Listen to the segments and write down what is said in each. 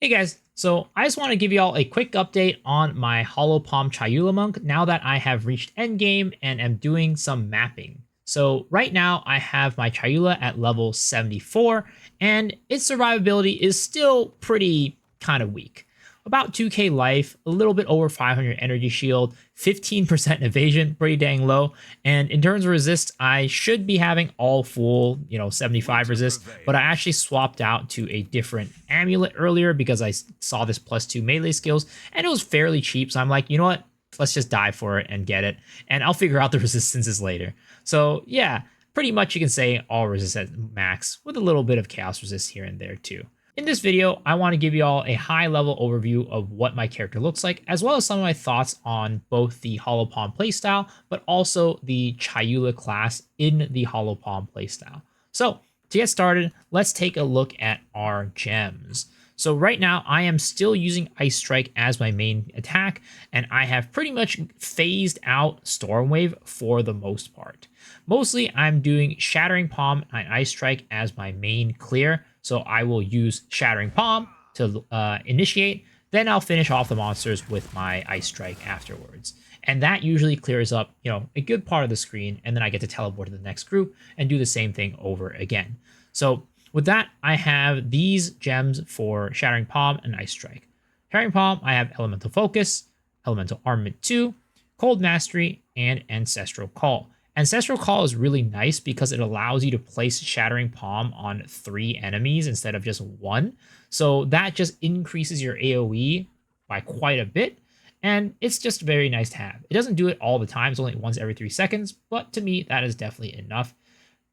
Hey guys, so I just want to give you all a quick update on my Hollow Palm Chayula monk now that I have reached endgame and am doing some mapping. So right now I have my Chayula at level 74 and its survivability is still pretty kind of weak. About 2k life, a little bit over 500 energy shield, 15% evasion, pretty dang low. And in terms of resist, I should be having all full, 75 resist, but I actually swapped out to a different amulet earlier because I saw this +2 melee skills and it was fairly cheap. So I'm like, you know what? Let's just dive for it and get it. And I'll figure out the resistances later. So yeah, pretty much you can say all resist at max with a little bit of chaos resist here and there too. In this video, I want to give you all a high-level overview of what my character looks like, as well as some of my thoughts on both the Hollow Palm playstyle, but also the Chayula class in the Hollow Palm playstyle. So, to get started, let's take a look at our gems. So right now, I am still using Ice Strike as my main attack, and I have pretty much phased out Storm Wave for the most part. Mostly, I'm doing Shattering Palm and Ice Strike as my main clear, so I will use Shattering Palm to initiate, then I'll finish off the monsters with my Ice Strike afterwards. And that usually clears up, a good part of the screen, and then I get to teleport to the next group and do the same thing over again. So with that, I have these gems for Shattering Palm and Ice Strike. Shattering Palm, I have Elemental Focus, Elemental Armament 2, Cold Mastery, and Ancestral Call. Ancestral Call is really nice because it allows you to place Shattering Palm on 3 enemies instead of just 1. So that just increases your AoE by quite a bit, and it's just very nice to have. It doesn't do it all the time, it's only once every 3 seconds, but to me, that is definitely enough.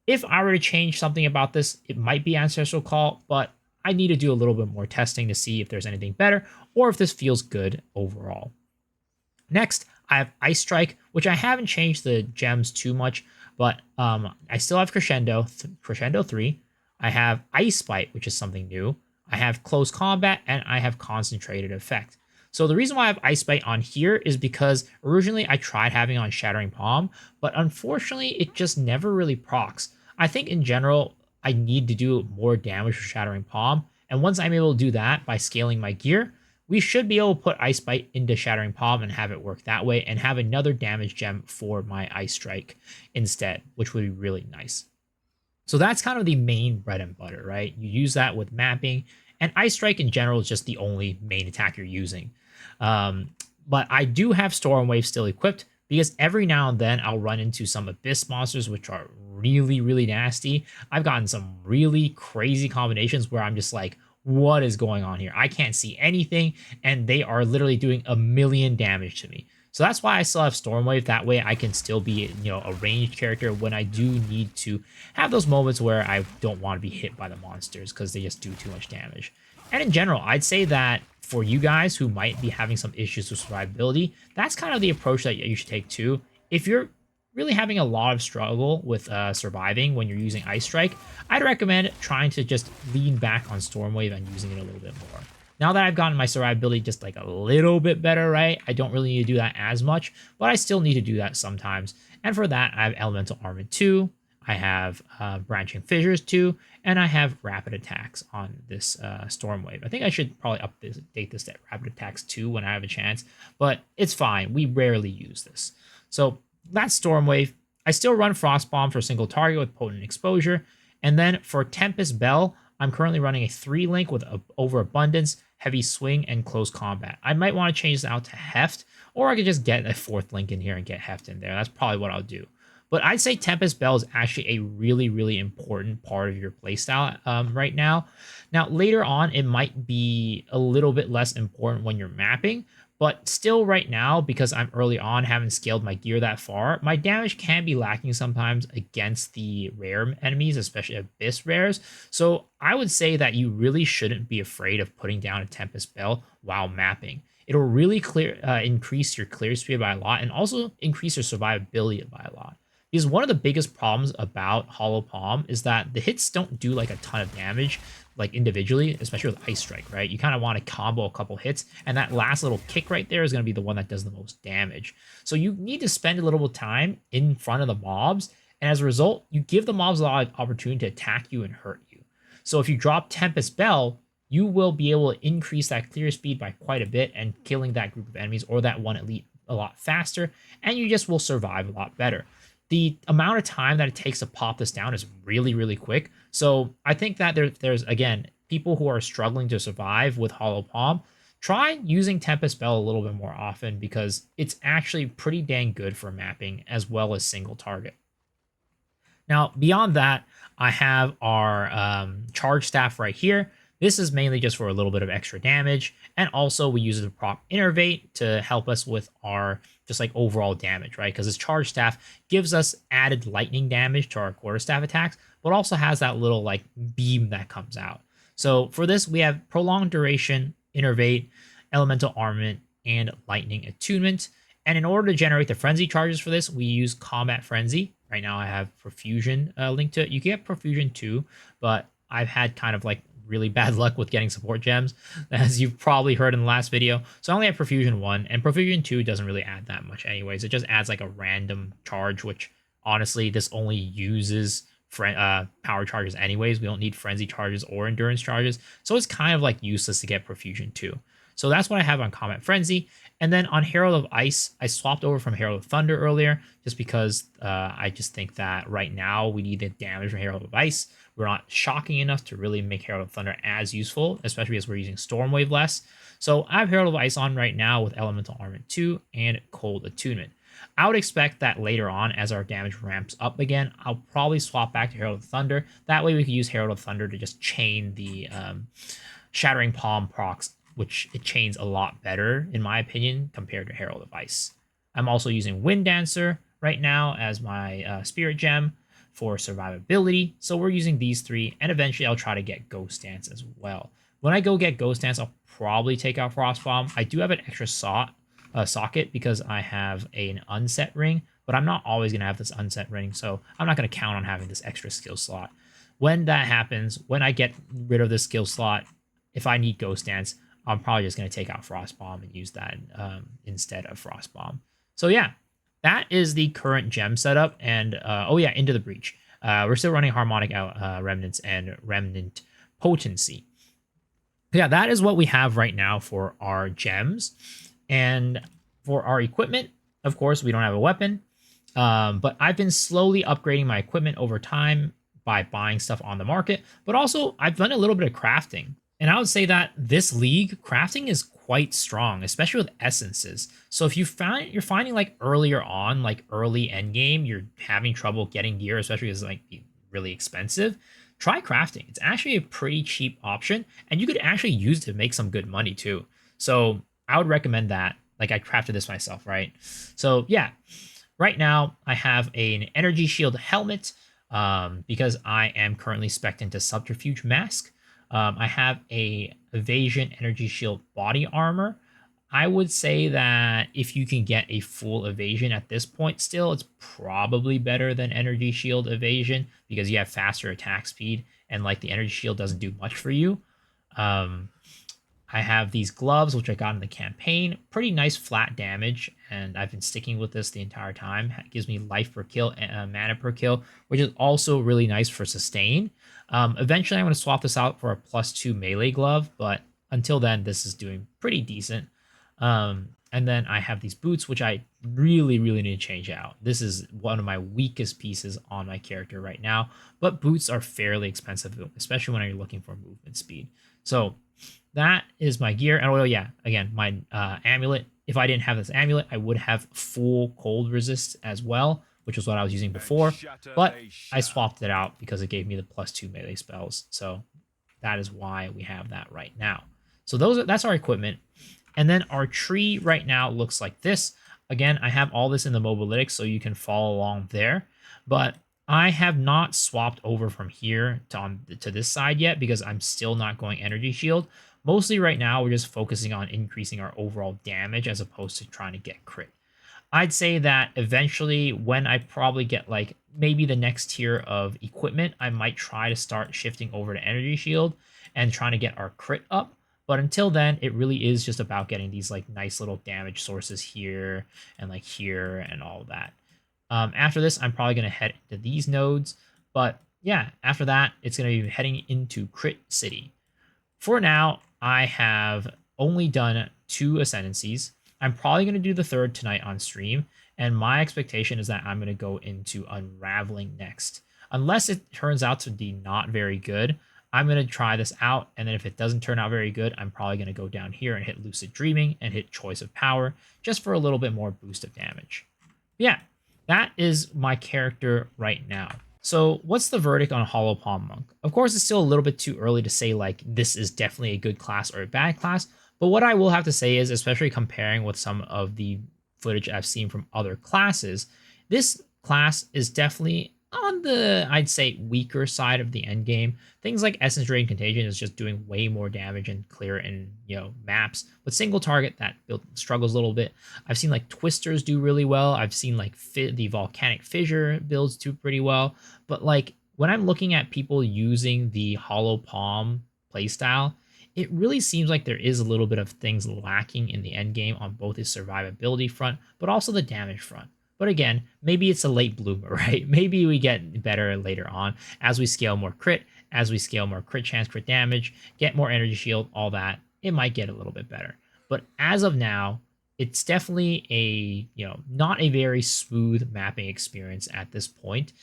If I were to change something about this, it might be Ancestral Call, but I need to do a little bit more testing to see if there's anything better or if this feels good overall. Next, I have Ice Strike, which I haven't changed the gems too much, but I still have Crescendo 3. I have Ice Bite, which is something new. I have Close Combat, and I have Concentrated Effect. So the reason why I have Ice Bite on here is because originally I tried having on Shattering Palm, but unfortunately it just never really procs. I think in general, I need to do more damage for Shattering Palm, and once I'm able to do that by scaling my gear, we should be able to put Ice Bite into Shattering Palm and have it work that way and have another damage gem for my Ice Strike instead, which would be really nice. So that's kind of the main bread and butter, right? You use that with mapping, and Ice Strike in general is just the only main attack you're using. But I do have Storm Wave still equipped because every now and then I'll run into some Abyss monsters, which are really, really nasty. I've gotten some really crazy combinations where I'm just like, what is going on here? I can't see anything, and they are literally doing a million damage to me. So that's why I still have Storm Wave. That way I can still be, a ranged character when I do need to have those moments where I don't want to be hit by the monsters because they just do too much damage. And in general, I'd say that for you guys who might be having some issues with survivability, that's kind of the approach that you should take too. If you're really having a lot of struggle with surviving when you're using Ice Strike, I'd recommend trying to just lean back on Storm Wave and using it a little bit more. Now that I've gotten my survivability just like a little bit better, right? I don't really need to do that as much, but I still need to do that sometimes. And for that, I have Elemental Armament 2, I have Branching Fissures 2, and I have Rapid Attacks on this Storm Wave. I think I should probably update this to Rapid Attacks 2 when I have a chance, but it's fine. We rarely use this. So that's Storm Wave. I still run Frost Bomb for a single target with Potent Exposure. And then for Tempest Bell, I'm currently running a 3-link with Overabundance, Heavy Swing, and Close Combat. I might want to change this out to Heft, or I could just get a 4th link in here and get Heft in there. That's probably what I'll do. But I'd say Tempest Bell is actually a really, really important part of your playstyle right now. Now, later on, it might be a little bit less important when you're mapping, but still right now, because I'm early on, haven't scaled my gear that far, my damage can be lacking sometimes against the rare enemies, especially Abyss rares. So I would say that you really shouldn't be afraid of putting down a Tempest Bell while mapping. It'll really increase your clear speed by a lot and also increase your survivability by a lot. Because one of the biggest problems about Hollow Palm is that the hits don't do like a ton of damage, like individually, especially with Ice Strike, right? You kind of want to combo a couple hits, and that last little kick right there is going to be the one that does the most damage. So you need to spend a little bit of time in front of the mobs, and as a result, you give the mobs a lot of opportunity to attack you and hurt you. So if you drop Tempest Bell, you will be able to increase that clear speed by quite a bit and killing that group of enemies or that one elite a lot faster, and you just will survive a lot better. The amount of time that it takes to pop this down is really, really quick. So I think that there's again, people who are struggling to survive with Hollow Palm, try using Tempest Bell a little bit more often because it's actually pretty dang good for mapping as well as single target. Now, beyond that, I have our charge staff right here. This is mainly just for a little bit of extra damage, and also we use it to prop innervate to help us with our just like overall damage, right? Because this charge staff gives us added lightning damage to our quarterstaff attacks, but also has that little like beam that comes out. So for this, we have prolonged duration, innervate, elemental armament, and lightning attunement. And in order to generate the frenzy charges for this, we use combat frenzy. Right now I have profusion linked to it. You can get profusion too, but I've had kind of like really bad luck with getting support gems, as you've probably heard in the last video. So I only have profusion 1, and profusion 2 doesn't really add that much anyways. It just adds like a random charge, which honestly, this only uses power charges anyways. We don't need frenzy charges or endurance charges, so it's kind of like useless to get profusion 2. So that's what I have on Combat Frenzy. And then on Herald of Ice, I swapped over from Herald of Thunder earlier, just because I just think that right now we need the damage from Herald of Ice. We're not shocking enough to really make Herald of Thunder as useful, especially as we're using Stormwave less. So I have Herald of Ice on right now with Elemental Armament 2 and Cold Attunement. I would expect that later on, as our damage ramps up again, I'll probably swap back to Herald of Thunder. That way we can use Herald of Thunder to just chain the Shattering Palm procs, which it chains a lot better, in my opinion, compared to Herald of Ice. I'm also using Wind Dancer right now as my Spirit Gem for survivability. So we're using these 3, and eventually I'll try to get Ghost Dance as well. When I go get Ghost Dance, I'll probably take out Frost Bomb. I do have an extra socket because I have an unset ring, but I'm not always going to have this unset ring, so I'm not going to count on having this extra skill slot. When that happens, when I get rid of this skill slot, if I need Ghost Dance, I'm probably just going to take out Frost Bomb and use that instead of Frost Bomb. So yeah, that is the current gem setup. And oh yeah, Into the Breach. We're still running Harmonic Remnants and Remnant Potency. Yeah, that is what we have right now for our gems. And for our equipment, of course, we don't have a weapon. But I've been slowly upgrading my equipment over time by buying stuff on the market. But also, I've done a little bit of crafting. And I would say that this league, crafting is quite strong, especially with essences. So if you're finding like earlier on, like early endgame, you're having trouble getting gear, especially because it's like really expensive, try crafting. It's actually a pretty cheap option, and you could actually use it to make some good money too. So I would recommend that. Like I crafted this myself, right? So yeah, right now I have an energy shield helmet because I am currently spec'd into Subterfuge Mask. I have a evasion energy shield body armor. I would say that if you can get a full evasion at this point still, it's probably better than energy shield evasion because you have faster attack speed and like the energy shield doesn't do much for you. I have these gloves, which I got in the campaign. Pretty nice flat damage, and I've been sticking with this the entire time. It gives me life per kill and mana per kill, which is also really nice for sustain. Eventually, I'm going to swap this out for a +2 melee glove, but until then, this is doing pretty decent. And then I have these boots, which I really, really need to change out. This is one of my weakest pieces on my character right now, but boots are fairly expensive, especially when you're looking for movement speed. So that is my gear. And oh yeah, again, my amulet. If I didn't have this amulet, I would have full cold resist as well, which was what I was using before. But I swapped it out because it gave me the +2 melee spells. So that is why we have that right now. So that's our equipment. And then our tree right now looks like this. Again, I have all this in the mobilytics, so you can follow along there. But I have not swapped over from here to this side yet because I'm still not going energy shield. Mostly right now, we're just focusing on increasing our overall damage as opposed to trying to get crit. I'd say that eventually when I probably get like maybe the next tier of equipment, I might try to start shifting over to energy shield and trying to get our crit up. But until then, it really is just about getting these like nice little damage sources here and like here and all of that. After this, I'm probably going to head into these nodes. But yeah, after that, it's going to be heading into Crit City. For now, I have only done 2 ascendancies. I'm probably going to do the third tonight on stream, and my expectation is that I'm going to go into Unraveling next. Unless it turns out to be not very good, I'm going to try this out, and then if it doesn't turn out very good, I'm probably going to go down here and hit Lucid Dreaming and hit Choice of Power, just for a little bit more boost of damage. Yeah, that is my character right now. So what's the verdict on Hollow Palm Monk? Of course, it's still a little bit too early to say like this is definitely a good class or a bad class, but what I will have to say is, especially comparing with some of the footage I've seen from other classes, this class is definitely on the, I'd say, weaker side of the end game. Things like Essence Drain Contagion is just doing way more damage and clear in, maps, but single target that build struggles a little bit. I've seen like Twisters do really well. I've seen like the Volcanic Fissure builds do pretty well, but like when I'm looking at people using the Hollow Palm playstyle, it really seems like there is a little bit of things lacking in the end game on both the survivability front, but also the damage front. But again, maybe it's a late bloomer, right? Maybe we get better later on as we scale more crit, as we scale more crit chance, crit damage, get more energy shield, all that. It might get a little bit better. But as of now, it's definitely a, not a very smooth mapping experience at this point.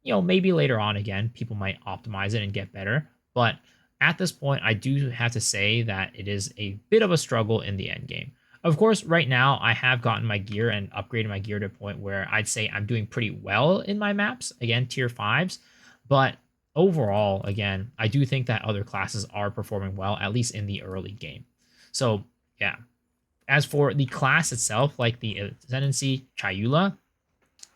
Maybe later on again, people might optimize it and get better. But at this point, I do have to say that it is a bit of a struggle in the end game. Of course, right now I have gotten my gear and upgraded my gear to a point where I'd say I'm doing pretty well in my maps, again, tier 5s. But overall, again, I do think that other classes are performing well, at least in the early game. So, yeah. As for the class itself, like the Ascendancy Chayula,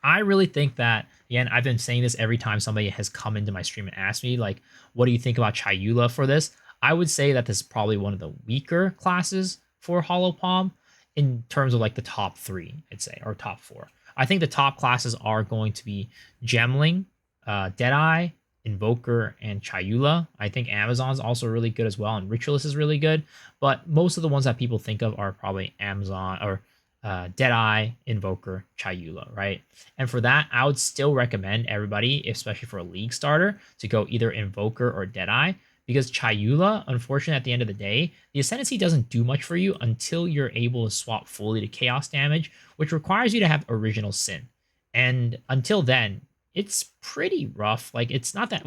I really think that, again, I've been saying this every time somebody has come into my stream and asked me, like, what do you think about Chayula for this? I would say that this is probably one of the weaker classes for Hollow Palm in terms of like the top 3, I'd say, or top 4. I think the top classes are going to be Gemling, Deadeye, Invoker, and Chayula. I think Amazon's also really good as well, and Ritualist is really good. But most of the ones that people think of are probably Amazon or Deadeye, Invoker, Chayula, right? And for that, I would still recommend everybody, especially for a league starter, to go either Invoker or Deadeye, because Chayula, unfortunately, at the end of the day, the Ascendancy doesn't do much for you until you're able to swap fully to Chaos damage, which requires you to have Original Sin. And until then, it's pretty rough. Like, it's not that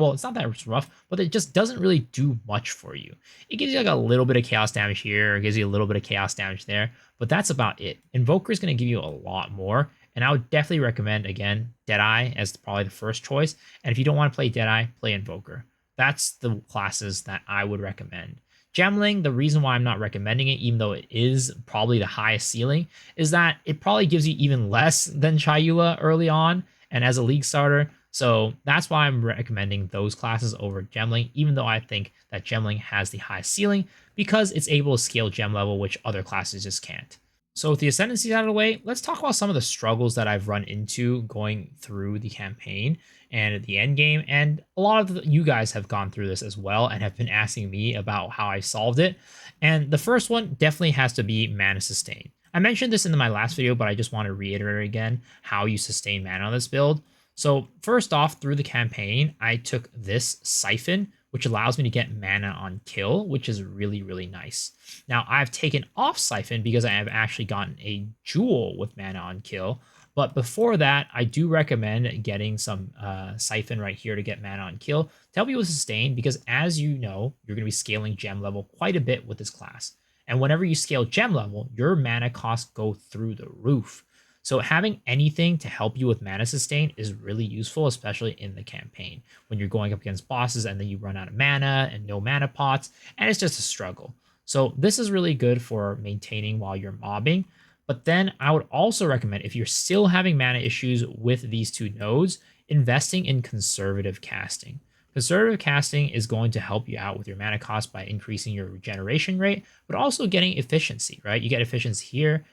rough, but it just doesn't really do much for you. It gives you like a little bit of Chaos damage here, it gives you a little bit of Chaos damage there, but that's about it. Invoker is going to give you a lot more, and I would definitely recommend, again, Deadeye as probably the first choice. And if you don't want to play Deadeye, play Invoker. That's the classes that I would recommend. Gemling, the reason why I'm not recommending it, even though it is probably the highest ceiling, is that it probably gives you even less than Chayula early on and as a league starter. So that's why I'm recommending those classes over Gemling, even though I think that Gemling has the highest ceiling because it's able to scale gem level, which other classes just can't. So with the Ascendancies out of the way, let's talk about some of the struggles that I've run into going through the campaign and the end game. And a lot of you guys have gone through this as well and have been asking me about how I solved it. And the first one definitely has to be mana sustain. I mentioned this in my last video, but I just want to reiterate again how you sustain mana on this build. So first off, through the campaign, I took this Siphon, which allows me to get mana on kill, which is really, really nice. Now, I've taken off Siphon because I have actually gotten a Jewel with mana on kill. But before that, I do recommend getting some Siphon right here to get mana on kill to help you with sustain, because as you know, you're going to be scaling gem level quite a bit with this class. And whenever you scale gem level, your mana costs go through the roof. So having anything to help you with mana sustain is really useful, especially in the campaign when you're going up against bosses and then you run out of mana and no mana pots, and it's just a struggle. So this is really good for maintaining while you're mobbing. But then I would also recommend, if you're still having mana issues with these two nodes, investing in conservative casting. Conservative casting is going to help you out with your mana cost by increasing your regeneration rate, but also getting efficiency, right? You get efficiency here,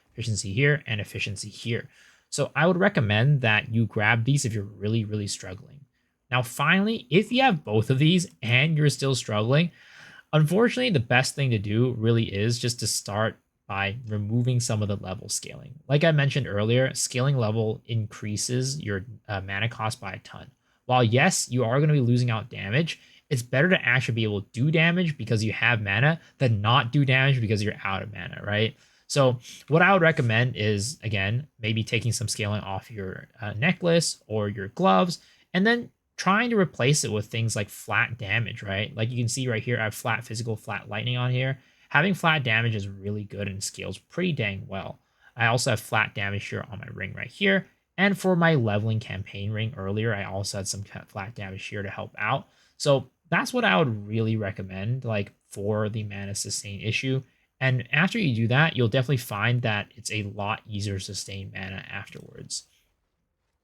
and efficiency here. So I would recommend that you grab these if you're really, really struggling. Now, finally, if you have both of these and you're still struggling, unfortunately, the best thing to do really is just to start by removing some of the level scaling. Like I mentioned earlier, scaling level increases your mana cost by a ton. While yes, you are going to be losing out damage, it's better to actually be able to do damage because you have mana than not do damage because you're out of mana, right? So what I would recommend is, again, maybe taking some scaling off your necklace or your gloves, and then trying to replace it with things like flat damage, right? Like you can see right here, I have flat physical, flat lightning on here. Having flat damage is really good and scales pretty dang well. I also have flat damage here on my ring right here. And for my leveling campaign ring earlier, I also had some flat damage here to help out. So that's what I would really recommend, like for the mana sustain issue. And after you do that, you'll definitely find that it's a lot easier to sustain mana afterwards.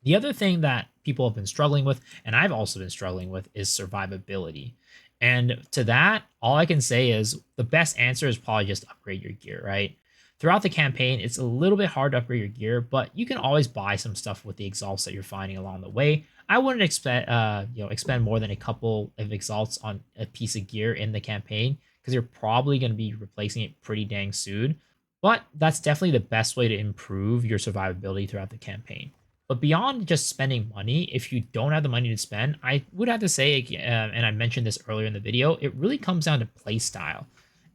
The other thing that people have been struggling with, and I've also been struggling with, is survivability. And to that, all I can say is the best answer is probably just upgrade your gear, right? Throughout the campaign, it's a little bit hard to upgrade your gear, but you can always buy some stuff with the exalts that you're finding along the way. I wouldn't expect, expend more than a couple of exalts on a piece of gear in the campaign because you're probably going to be replacing it pretty dang soon. But that's definitely the best way to improve your survivability throughout the campaign. But beyond just spending money, if you don't have the money to spend, I would have to say, and I mentioned this earlier in the video, it really comes down to play style.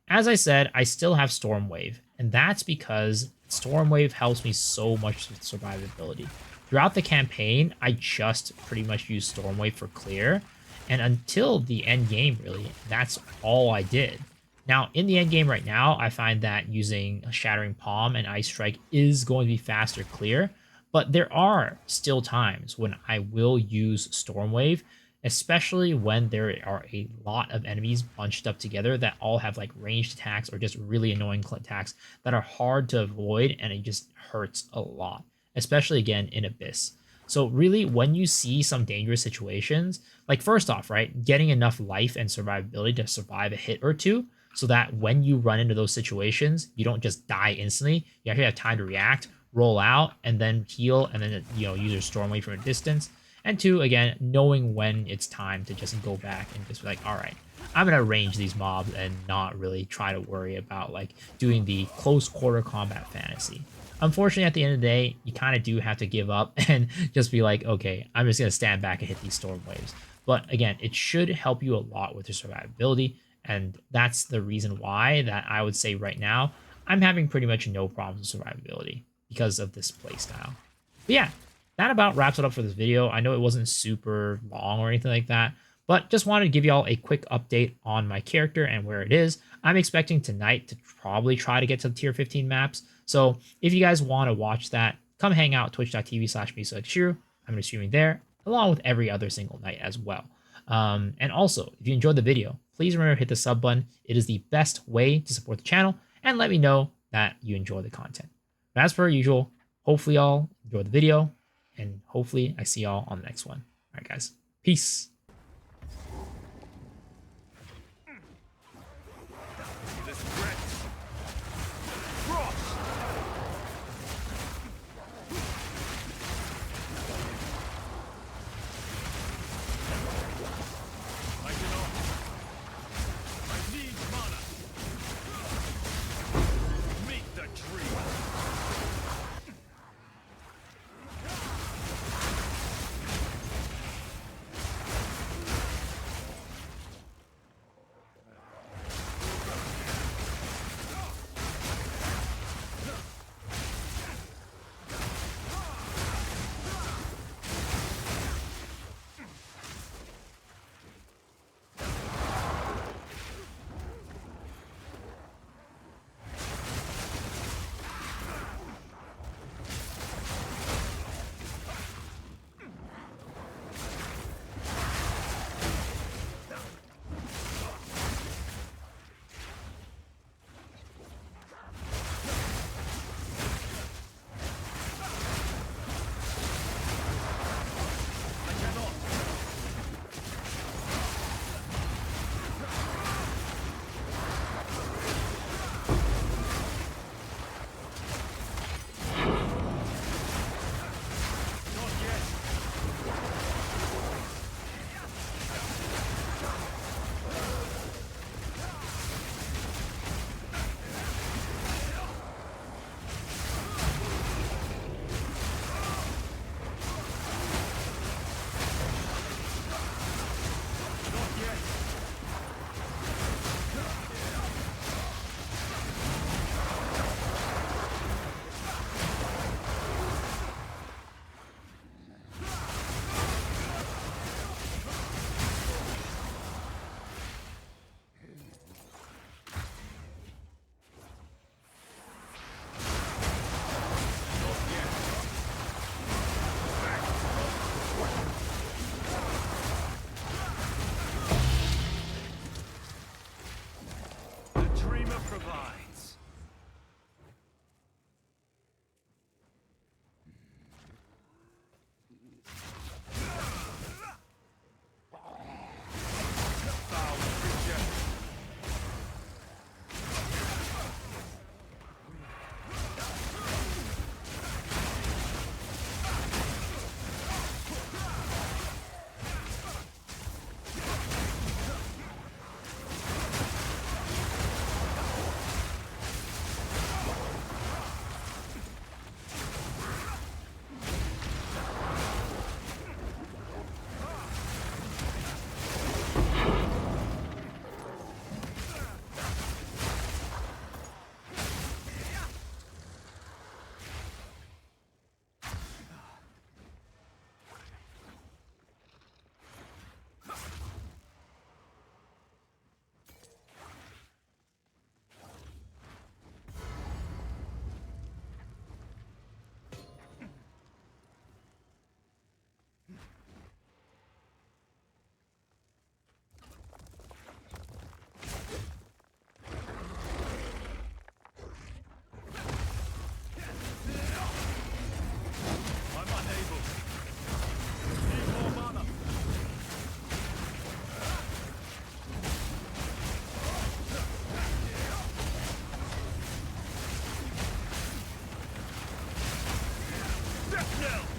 As I said, I still have Stormwave, and that's because Stormwave helps me so much with survivability. Throughout the campaign, I just pretty much used Stormwave for clear, and until the end game, really, that's all I did. Now, in the end game right now, I find that using Shattering Palm and Ice Strike is going to be faster clear, but there are still times when I will use Stormwave, especially when there are a lot of enemies bunched up together that all have like ranged attacks or just really annoying attacks that are hard to avoid, and it just hurts a lot, especially again in Abyss. So really, when you see some dangerous situations, like first off, right, getting enough life and survivability to survive a hit or two, so that when you run into those situations, you don't just die instantly. You actually have time to react, roll out, and then heal, and then use your Stormwave from a distance. And two, again, knowing when it's time to just go back and just be like, all right, I'm gonna range these mobs and not really try to worry about like doing the close quarter combat fantasy. Unfortunately, at the end of the day, you kind of do have to give up and just be like, okay, I'm just gonna stand back and hit these storm waves. But again, it should help you a lot with your survivability, and that's the reason why that I would say right now I'm having pretty much no problems with survivability because of this playstyle. But yeah, that about wraps it up for this video. I know it wasn't super long or anything like that, but just wanted to give y'all a quick update on my character and where it is. I'm expecting tonight to probably try to get to the tier 15 maps. So if you guys want to watch that, come hang out twitch.tv/misoxshiru. I'm going to be streaming there along with every other single night as well. And also, if you enjoyed the video, please remember to hit the sub button. It is the best way to support the channel, and let me know that you enjoy the content. But as per usual, hopefully y'all enjoy the video, and hopefully I see y'all on the next one. All right, guys. Peace. No.